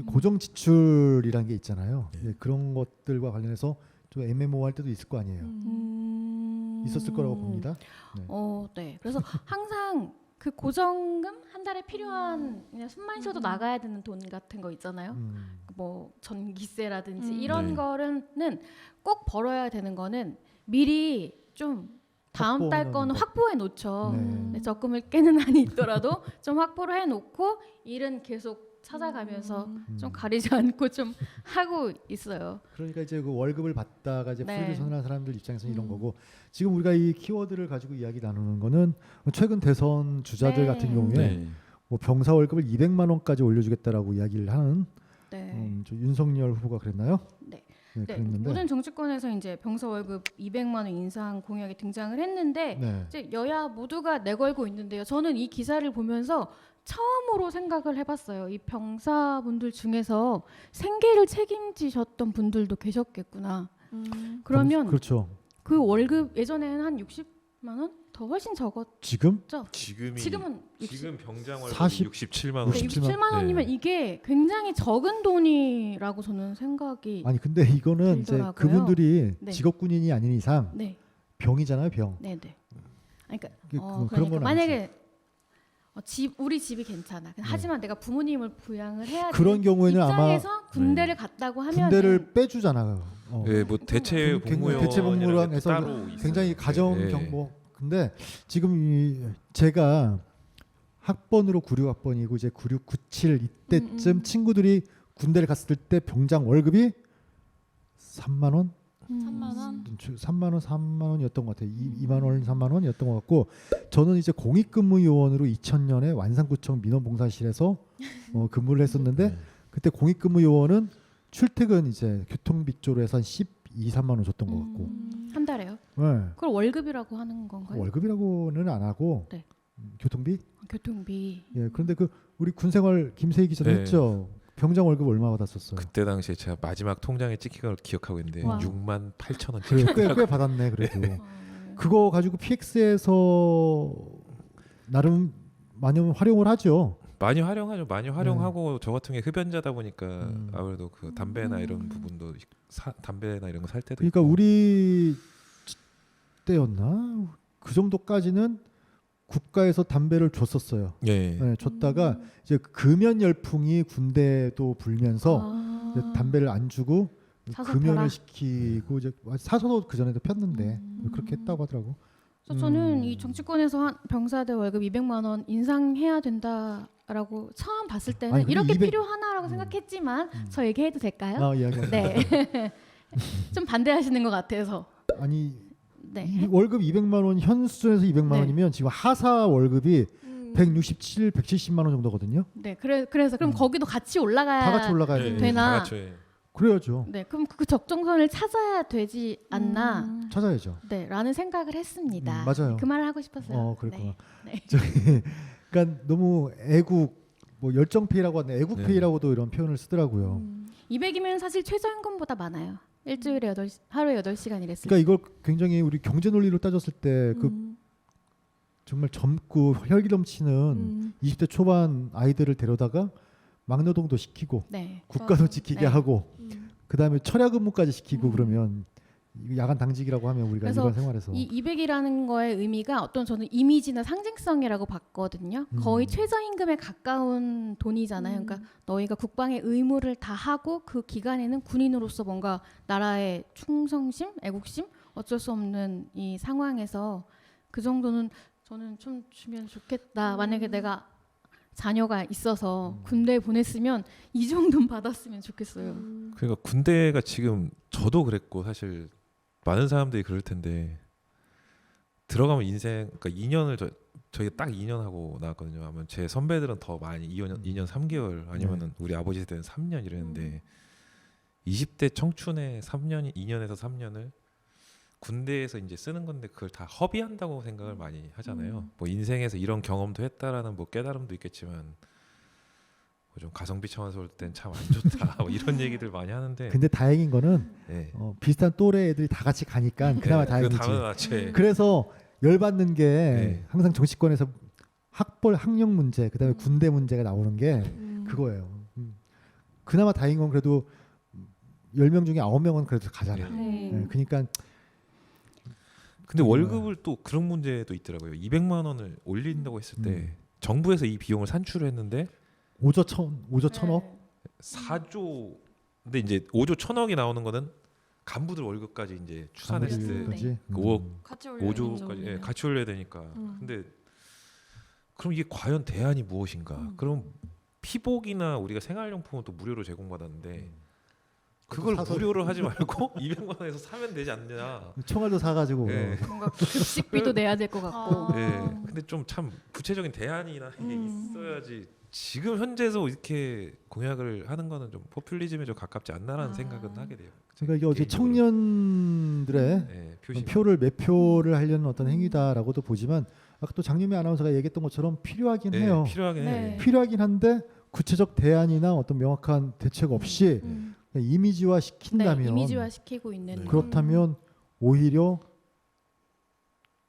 고정 지출이라는 게 있잖아요. 예, 그런 것들과 관련해서 좀 애매모호할 때도 있을 거 아니에요. 있었을 거라고 봅니다. 네. 네. 그래서 항상 그 고정금 한 달에 필요한 그냥 숨만 쉬어도 나가야 되는 돈 같은 거 있잖아요. 뭐 전기세라든지 이런 네. 거는 꼭 벌어야 되는 거는 미리 좀 다음 달 거는 확보해 놓죠. 네. 적금을 깨는 한이 있더라도 좀 확보를 해 놓고 일은 계속 찾아가면서 좀 가리지 않고 좀 하고 있어요. 그러니까 이제 그 월급을 받다가 이제 네. 프리를 선언한 사람들 입장에서는 이런 거고 지금 우리가 이 키워드를 가지고 이야기 나누는 거는 최근 대선 주자들 네. 같은 경우에 네. 뭐 병사 월급을 200만 원까지 올려주겠다라고 이야기를 하는 네. 저 윤석열 후보가 그랬나요? 네. 네, 네. 그랬는데 모든 정치권에서 이제 병사 월급 200만 원 인상 공약이 등장을 했는데 네. 이제 여야 모두가 내걸고 있는데요. 저는 이 기사를 보면서 처음으로 생각을 해봤어요. 이 병사분들 중에서 생계를 책임지셨던 분들도 계셨겠구나. 그러면 그렇죠. 그 월급 예전에는 한 60만 원? 더 훨씬 적었죠. 지금 지금은 60, 지금 병장 월급이 40? 67만 원. 네, 67만 67만 원이면 네. 이게 굉장히 적은 돈이라고 저는 생각이 아니 근데 이거는 이제 들더라고요. 그분들이 네. 직업 군인이 아닌 이상 네, 병이잖아요, 병. 네, 네. 그러니까, 그런 그러니까 건 만약에 우리 집이 괜찮아. 하지만 내가 부모님을 부양을 해야 그런 되는 경우에는 아마 입장에서 군대를 갔다고 하면 군대를 빼주잖아요. 네, 뭐 대체 복무원 대체 복무원에서 따로 굉장히 있어요. 가정 네. 경뭐 근데 지금 제가 학번으로 96학번이고 이제 96, 97 이때쯤 친구들이 군대를 갔을 때 병장 월급이 3만 원, 3만 원. 3만 원, 3만 원이었던 것 같아요. 2만 원, 3만 원이었던 것 같고 저는 이제 공익근무요원으로 2000년에 완산구청 민원봉사실에서 근무를 했었는데 네. 그때 공익근무요원은 출퇴근 이제 교통비 쪽으로 해서 한 12, 3만 원 줬던 것 같고 한 달에요. 네. 그걸 월급이라고 하는 건가요? 월급이라고는 안 하고 네. 교통비? 교통비. 예. 그런데 그 우리 군생활 김세희 기자도 네. 했죠. 병장 월급 얼마 받았었어요? 그때 당시에 제가 마지막 통장에 찍힌 걸 기억하고 있는데 와. 6만 8천 원 그래, 찍혔더라고요. 꽤 받았네 그래도. 그거 가지고 PX에서 나름 많이 활용을 하죠. 많이 활용하죠. 많이 활용하고 저 같은 게 흡연자다 보니까 아무래도 그 담배나 이런 부분도 담배나 이런 거 살 때도 그러니까 있고. 우리 때였나? 그 정도까지는 국가에서 담배를 줬었어요. 예. 네, 줬다가 이제 금연 열풍이 군대도 불면서 이제 담배를 안 주고 사서 금연을 펴라. 시키고 이제 사서도 그 전에도 폈는데 그렇게 했다고 하더라고. 그래서 저는 이 정치권에서 한 병사들 월급 200만 원 인상해야 된다라고 처음 봤을 때는 아니, 근데 이렇게 200 필요하나라고 생각했지만 저 얘기해도 될까요? 아, 이야기. 네. 좀 반대하시는 것 같아서. 아니 네. 이 월급 200만 원 현 수준에서 200만 네. 원이면 지금 하사 월급이 167, 170만 원 정도거든요. 네. 그래서 그럼 거기도 같이 올라가야 다 같이 올라가야 예, 돼. 되나? 다 같이, 예. 그래야죠. 네. 그럼 그 적정선을 찾아야 되지 않나? 찾아야죠. 네. 라는 생각을 했습니다. 맞아요. 그 말을 하고 싶었어요. 그랬구나. 네. 저기 그러니까 너무 애국 뭐 열정페이라고 하는데 애국페이라고도 이런 표현을 쓰더라고요. 200이면 사실 최저임금보다 많아요. 일주일에 하루에 8시간 일했을 때. 그러니까 이걸 굉장히 우리 경제 논리로 따졌을 때 그 정말 젊고 혈기 넘치는 20대 초반 아이들을 데려다가 막노동도 시키고 네. 국가도 지키게 네. 하고 그다음에 철야 근무까지 시키고 그러면 이거 야간 당직이라고 하면 우리가 그래서 일반 생활에서 이 200이라는 거의 의미가 어떤 저는 이미지나 상징성이라고 봤거든요. 거의 최저임금에 가까운 돈이잖아요. 그러니까 너희가 국방의 의무를 다 하고 그 기간에는 군인으로서 뭔가 나라의 충성심, 애국심 어쩔 수 없는 이 상황에서 그 정도는 저는 좀 주면 좋겠다. 만약에 내가 자녀가 있어서 군대에 보냈으면 이 정도는 받았으면 좋겠어요. 그러니까 군대가 지금 저도 그랬고 사실 많은 사람들이 그럴 텐데 들어가면 인생 그러니까 2년을 저희가 딱 2년 하고 나왔거든요. 아마 제 선배들은 더 많이 2년 3개월 아니면은 우리 아버지 세대는 3년 이랬는데 20대 청춘의 2년에서 3년을 군대에서 이제 쓰는 건데 그걸 다 허비한다고 생각을 많이 하잖아요. 뭐 인생에서 이런 경험도 했다라는 뭐 깨달음도 있겠지만 뭐 좀 가성비 차원에서 볼 땐 참 안 좋다 뭐 이런 얘기들 많이 하는데 근데 다행인 거는 네. 비슷한 또래 애들이 다 같이 가니까 그나마 다행이지. 당연하지. 그래서 열받는 게 네. 항상 정치권에서 학력 문제 그다음에 군대 문제가 나오는 게 그거예요. 그나마 다행인 건 그래도 10명 중에 9명은 그래도 가잖아. 네. 네, 그러니까 근데 월급을 또 그런 문제도 있더라고요. 200만 원을 올린다고 했을 때 정부에서 이 비용을 산출을 했는데 5조 1천억 4조 근데 이제 5조 1천억이 나오는 거는 간부들 월급까지 이제 추산했을 때 월급까지? 그 5억 같이 올려야 5조까지 예, 같이 올려야 되니까. 근데 그럼 이게 과연 대안이 무엇인가? 그럼 피복이나 우리가 생활용품은 또 무료로 제공받았는데 그걸 무료로 하지 말고 200만 원에서 사면 되지 않냐? 총알도 사가지고 네. 뭔가 급식비도 내야 될 것 같고. 네. 근데 좀 참 구체적인 대안이나 이게 있어야지. 지금 현재에서 이렇게 공약을 하는 거는 좀 포퓰리즘에 좀 가깝지 않나라는 생각은 하게 돼요. 그러니까 이게 어제 개인적으로. 청년들의 네, 표심. 표를 매표를 하려는 어떤 행위다라고도 보지만 아까 또 장유미 아나운서가 얘기했던 것처럼 필요하긴 네, 해요. 필요하긴 네. 해요. 필요하긴 한데 구체적 대안이나 어떤 명확한 대책 없이 그냥 이미지화 네, 시킨다면 이미지화 시키고 있는. 그렇다면 오히려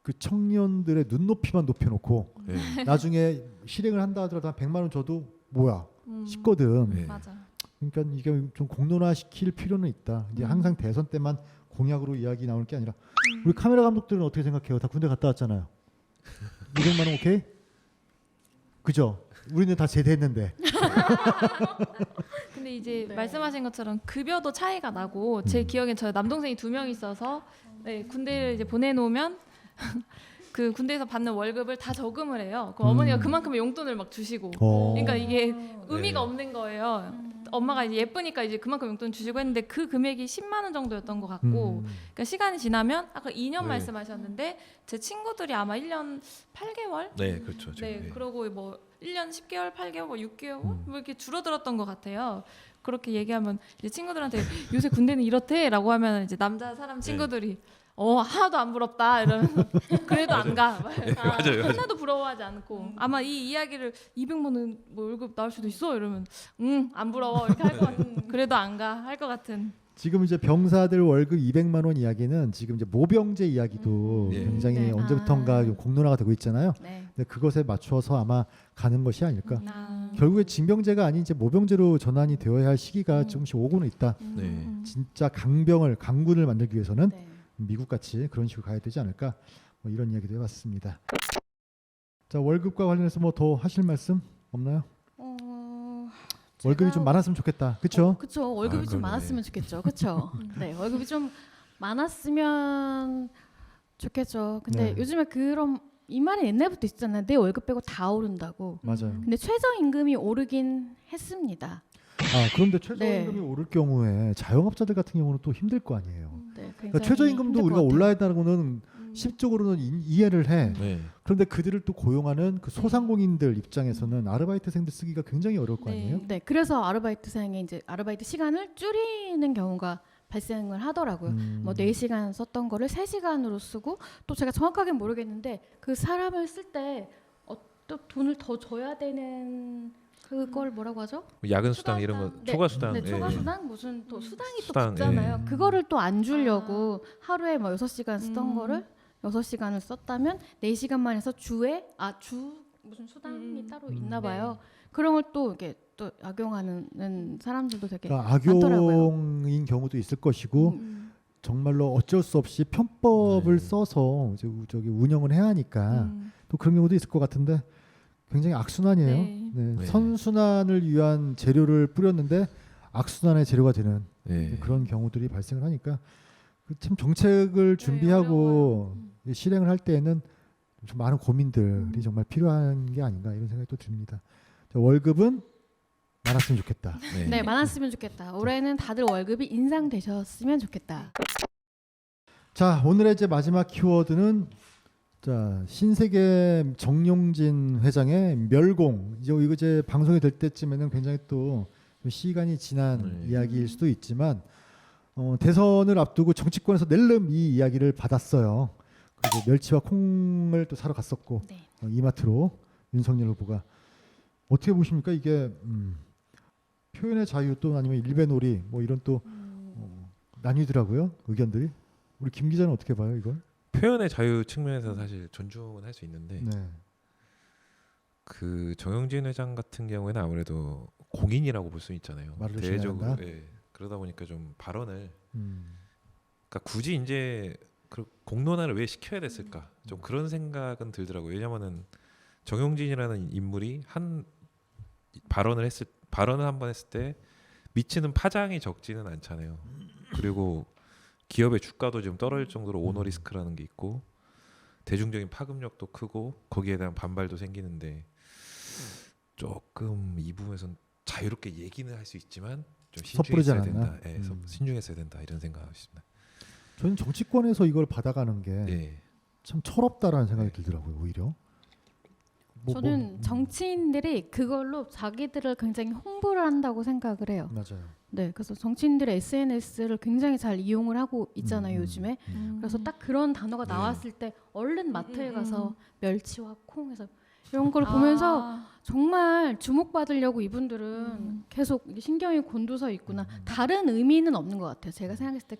그 청년들의 눈높이만 높여놓고 네. 나중에 실행을 한다 하더라도 한 100만 원 줘도 뭐야 싶거든. 네. 맞아. 그러니까 이게 좀 공론화 시킬 필요는 있다. 이제 항상 대선 때만 공약으로 이야기 나올 게 아니라 우리 카메라 감독들은 어떻게 생각해요? 다 군대 갔다 왔잖아요. 200만 원 오케이? 그죠? 우리는 다 제대했는데. 근데 이제 네. 말씀하신 것처럼 급여도 차이가 나고 제 기억엔 저 남동생이 2명 있어서 네, 군대를 이제 보내놓으면 그 군대에서 받는 월급을 다 저금을 해요. 그럼 어머니가 그만큼의 용돈을 막 주시고. 그러니까 이게 의미가 없는 거예요. 엄마가 이제 예쁘니까 이제 그만큼 용돈 주시고 했는데 그 금액이 10만 원 정도였던 것 같고 그러니까 시간이 지나면 아까 2년 네. 말씀하셨는데 제 친구들이 아마 1년 8개월 네, 그렇죠. 지금. 네, 네. 그러고 뭐 1년 10개월, 8개월, 뭐 6개월 뭐 이렇게 줄어들었던 것 같아요. 그렇게 얘기하면 이제 친구들한테 요새 군대는 이렇대라고 하면 이제 남자 사람 친구들이 하나도 안 부럽다 이러면서 그래도 안 가. 맞아요. 하나도 부러워하지 않고 아마 이 이야기를 200만 원 뭐 월급 나올 수도 있어 이러면 안 부러워 이렇게 할 것 같은. 그래도 안 가 할 것 같은. 지금 이제 병사들 월급 200만 원 이야기는 지금 이제 모병제 이야기도 굉장히 네. 언제부턴가 좀 공론화가 되고 있잖아요. 네. 근데 그것에 맞춰서 아마 가는 것이 아닐까. 결국에 징병제가 아닌 이제 모병제로 전환이 되어야 할 시기가 조금씩 오고는 있다. 네. 진짜 강군을 만들기 위해서는 네. 미국 같이 그런 식으로 가야 되지 않을까. 뭐 이런 이야기도 해봤습니다. 자, 월급과 관련해서 뭐 더 하실 말씀 없나요? 월급이 좀 많았으면 좋겠다. 그렇죠? 그렇죠. 월급이 좀 그러네. 많았으면 좋겠죠. 그렇죠. 네, 월급이 좀 많았으면 좋겠죠. 근데 네. 요즘에 그런 이 말이 옛날부터 있잖아요. 내 월급 빼고 다 오른다고. 맞아요. 근데 최저임금이 오르긴 했습니다. 그런데 최저임금이 오를 경우에 자영업자들 같은 경우는 또 힘들 거 아니에요. 네, 그러니까 최저임금도 우리가 올라야 된다고는 심적으로는 이해를 해. 네. 그런데 그들을 또 고용하는 그 소상공인들 입장에서는 아르바이트생들 쓰기가 굉장히 어려울 거 아니에요. 네, 그래서 아르바이트생의 이제 아르바이트 시간을 줄이는 경우가 발생을 하더라고요. 뭐 4시간 썼던 거를 3시간으로 쓰고 또 제가 정확하게 모르겠는데 그 사람을 쓸 때 또 돈을 더 줘야 되는 그걸 뭐라고 하죠? 야근 수당 이런 거 네. 초과 수당. 네, 예. 초과 수당 무슨 또 수당이 수당, 또 붙잖아요. 예. 그거를 또 안 주려고 하루에 뭐 6시간 쓰던 거를 6시간을 썼다면 4시간만 해서 주 무슨 수당이 따로 있나 봐요. 그런 걸 또 이렇게 또 악용하는 사람들도 되게 그러니까 많더라고요. 악용인 경우도 있을 것이고 정말로 어쩔 수 없이 편법을 네. 써서 이제 저기 운영을 해야 하니까 또 그런 경우도 있을 것 같은데 굉장히 악순환이에요. 네. 네. 네. 선순환을 위한 재료를 뿌렸는데 악순환의 재료가 되는 네. 그런 경우들이 발생을 하니까 참 정책을 준비하고 실행을 할 때에는 좀 많은 고민들이 정말 필요한 게 아닌가 이런 생각이 또 듭니다. 자, 월급은 많았으면 좋겠다. 네, 많았으면 좋겠다. 올해는 다들 월급이 인상되셨으면 좋겠다. 자, 오늘의 이제 마지막 키워드는 자, 신세계 정용진 회장의 멸공. 이거 이제 방송이 될 때쯤에는 굉장히 또 시간이 지난 이야기일 수도 있지만 대선을 앞두고 정치권에서 낼름 이 이야기를 받았어요. 그리고 멸치와 콩을 또 사러 갔었고 네. 이마트로 윤석열 후보가 어떻게 보십니까? 이게 표현의 자유 또 아니면 일배놀이 뭐 이런 또 나뉘더라고요 의견들이. 우리 김 기자는 어떻게 봐요 이걸? 표현의 자유 측면에서 사실 존중은 할 수 있는데 네. 그 정영진 회장 같은 경우에는 아무래도 공인이라고 볼 수 있잖아요. 말을 대외적으로 조심해야 예. 그러다 보니까 좀 발언을 음. 그러니까 굳이 이제 그 공론화를 왜 시켜야 됐을까? 좀 그런 생각은 들더라고요. 왜냐면은 정용진이라는 인물이 한 발언을 한 번 했을 때 미치는 파장이 적지는 않잖아요. 그리고 기업의 주가도 지금 떨어질 정도로 오너 리스크라는 게 있고 대중적인 파급력도 크고 거기에 대한 반발도 생기는데 조금 이 부분에서는 자유롭게 얘기는 할 수 있지만 좀 섣부르지 신중했어야 않았나? 된다. 예, 신중했어야 된다 이런 생각하고 있습니다. 저는 정치권에서 이걸 받아가는 게 참 예. 철없다라는 생각이 들더라고요. 오히려. 저는 정치인들이 그걸로 자기들을 굉장히 홍보를 한다고 생각을 해요. 맞아요. 네, 그래서 정치인들의 SNS를 굉장히 잘 이용을 하고 있잖아요, 요즘에. 그래서 딱 그런 단어가 네. 나왔을 때 얼른 마트에 가서 멸치와 콩에서 이런 걸 보면서 정말 주목받으려고 이분들은 계속 이게 신경이 곤두서 있구나. 다른 의미는 없는 것 같아요. 제가 생각했을 때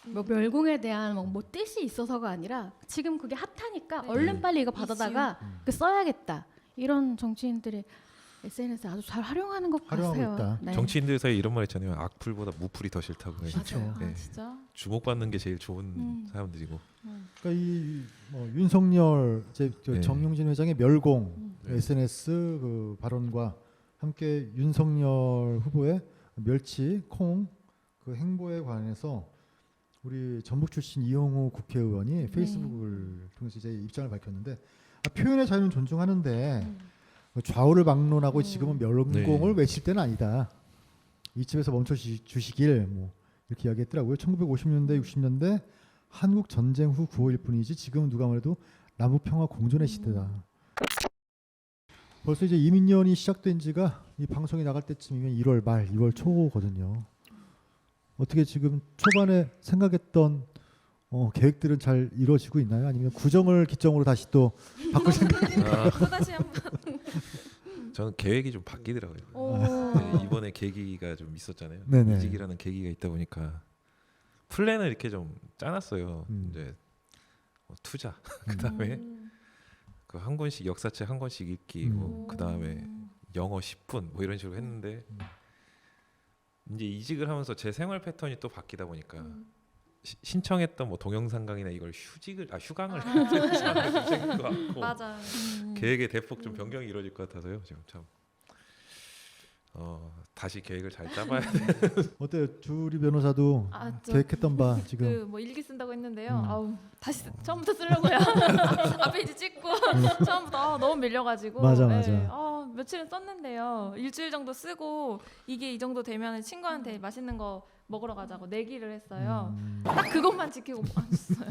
뭐 멸공에 대한 뭐 뜻이 있어서가 아니라 지금 그게 핫하니까 얼른 빨리 이거 받아다가 써야겠다. 이런 정치인들이 SNS 아주 잘 활용하는 것 활용하고 같아요. 있다. 네. 정치인들 사이에 이런 말 있잖아요. 악플보다 무플이 더 싫다고. 그렇죠. 네. 진짜. 주목받는 게 제일 좋은 사람들이고. 그러니까 이 윤석열 네. 정용진 회장의 멸공 SNS 그 발언과 함께 윤석열 후보의 멸치 콩 그 행보에 관해서 우리 전북 출신 이용우 국회의원이 페이스북을 통해서 이제 입장을 밝혔는데 표현의 자유는 존중하는데 좌우를 막론하고 지금은 멸공을 외칠 때는 아니다. 이쯤에서 멈춰 주시길 뭐 이렇게 이야기했더라고요. 1950년대 60년대 한국 전쟁 후 구호일 뿐이지 지금은 누가 말해도 남북 평화 공존의 시대다. 벌써 이제 이민년이 시작된 지가 이 방송이 나갈 때쯤이면 1월 말 2월 초거든요. 어떻게 지금 초반에 생각했던 계획들은 잘 이루어지고 있나요? 아니면 구정을 기점으로 다시 또 바꿀 생각인가요? 또 다시 한번. 저는 계획이 좀 바뀌더라고요. 오. 네, 이번에 계기가 좀 있었잖아요. 네네. 이직이라는 계기가 있다 보니까 플랜을 이렇게 좀 짜놨어요. 이제 투자, 그다음에 그 한 권씩 역사책 한 권씩 읽기, 뭐 그다음에 영어 10분 뭐 이런 식으로 했는데 이제 이직을 하면서 제 생활 패턴이 또 바뀌다 보니까 신청했던 뭐 동영상 강의나 이걸 휴강을 생길 것 같고 맞아. 계획의 대폭 좀 변경이 이루어질 것 같아서요. 지금 참 다시 계획을 잘 짜봐야 돼. 어때요? 주리 변호사도 계획했던 바 지금 그뭐 일기 쓴다고 했는데요. 아우 다시 처음부터 쓰려고요. 앞에 이제 찍고 처음부터 너무 밀려가지고. 맞아. 며칠은 썼는데요. 일주일 정도 쓰고 이게 이 정도 되면 친구한테 맛있는 거 먹으러 가자고 내기를 했어요. 딱 그것만 지키고 안 썼어요.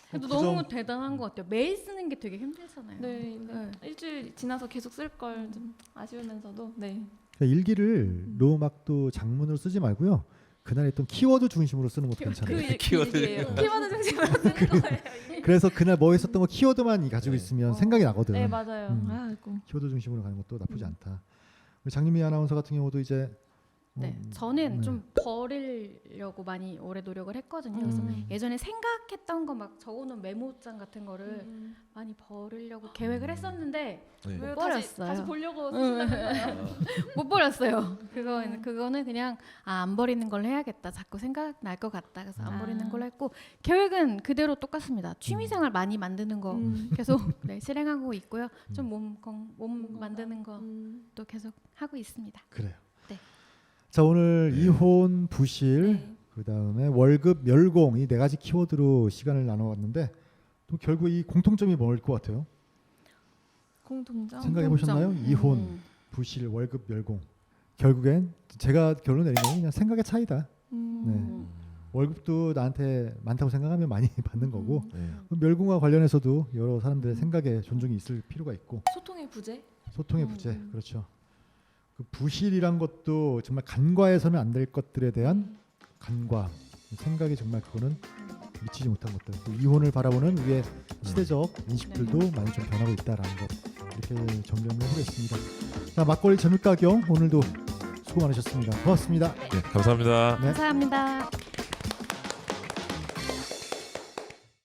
그래도 너무 대단한 것 같아요. 매일 쓰는 게 되게 힘들잖아요. 네. 일주일 지나서 계속 쓸 걸 좀 아쉬우면서도. 네. 그러니까 일기를 너무 막 또 장문으로 쓰지 말고요. 그날 했던 키워드 중심으로 쓰는 것도 괜찮아요. 키워드 중심으로 쓰는 거예요. 그래서 그날 뭐 했었던 거 키워드만 가지고 있으면 생각이 나거든. 네, 맞아요. 아이고. 키워드 중심으로 가는 것도 나쁘지 않다. 우리 장유미 아나운서 같은 경우도 이제 저는 좀 버리려고 많이 오래 노력을 했거든요. 그래서 예전에 생각했던 거 막 적어놓은 메모장 같은 거를 많이 버리려고 계획을 했었는데 못 버렸어요. 다시 보려고 쓰신다면서요? 못 버렸어요. 그거는 그냥 안 버리는 걸로 해야겠다. 자꾸 생각날 것 같다. 그래서 안 버리는 걸로 했고 계획은 그대로 똑같습니다. 취미생활 많이 만드는 거 계속 실행하고 있고요. 좀 몸 만드는 것도 계속 하고 있습니다. 그래요. 네. 자, 오늘 이혼, 부실, 그다음에 월급, 멸공 이 네 가지 키워드로 시간을 나눠봤는데 또 결국 이 공통점이 뭘 것 같아요? 공통점. 생각해 보셨나요? 이혼, 부실, 월급, 멸공. 결국엔 제가 결론 내린 건 그냥 생각의 차이다. 네. 월급도 나한테 많다고 생각하면 많이 받는 거고 멸공과 관련해서도 여러 사람들의 생각에 존중이 있을 필요가 있고 소통의 부재. 소통의 부재. 그렇죠. 그 부실이란 것도 정말 간과해서는 안 될 것들에 대한 간과 생각이 정말 그거는 미치지 못한 것들. 또 이혼을 바라보는 우리의 시대적 인식들도 많이 좀 변하고 있다라는 것 이렇게 정리를 해보겠습니다. 자, 막걸리 점유가경 오늘도 수고 많으셨습니다. 고맙습니다. 감사합니다. 감사합니다.